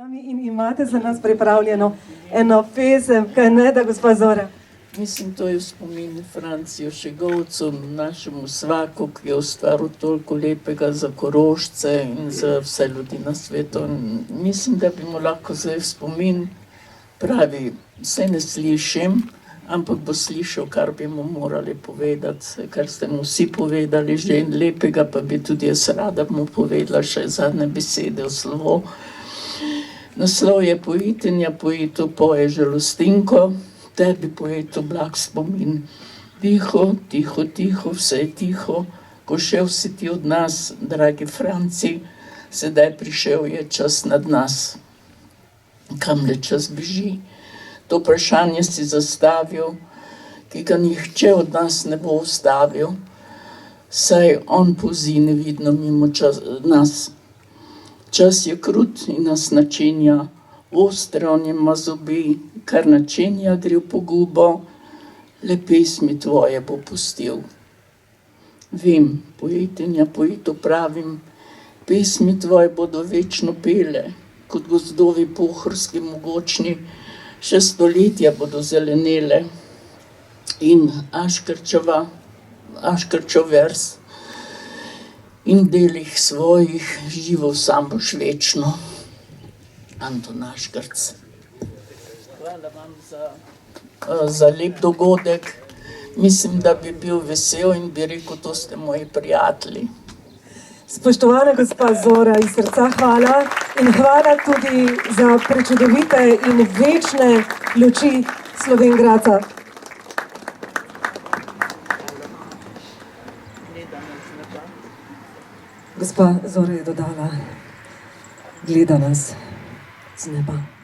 In imate za nas pripravljeno eno pesem, kaj ne, da gospa Zora? Mislim, to je v spomin Franciju Šegovcu, našemu svaku, ki je ustvaril toliko lepega za Korošce in za vse ljudi na svetu. In mislim, da bi mu lahko zdaj v spomin pravi, vse ne slišim, ampak bo slišal, kar bi mu morali povedati, kar ste mu vsi povedali že in lepega, pa bi tudi jaz rada mu povedala še zadnje besede v slovo. Naslov je Poetinja poetu poje žalostinko, tebi poetu blag spomin. Tiho, tiho, tiho, vse je tiho, ko šel si ti od nas, dragi Franci, sedaj prišel je čas nad nas. Kam le čas beži? To vprašanje si zastavil, ki ga nihče od nas ne bo ustavil, saj on pozi nevidno mimo nas. Čas je krut in nas načenja, ostre on ima zobe, kar načenja gre v pogubo, le pesmi tvoje bo pustil. Vem, poetinja poetu pravim, pesmi tvoje bodo večno pele, kot gozdovi pohorski mogočni, še stoletja bodo zelenele in Aškerčev vers in delih svojih živel sam boš večno. Anton Aškerc. Hvala vam za lep dogodek. Mislim, da bi bil vesel in bi rekel, to ste moji prijatelji. Spoštovana gospa Zora, iz srca hvala in hvala tudi za prečudovite in večne luči Slovenj Gradca. Gospa Zora je dodala, gleda nas z neba.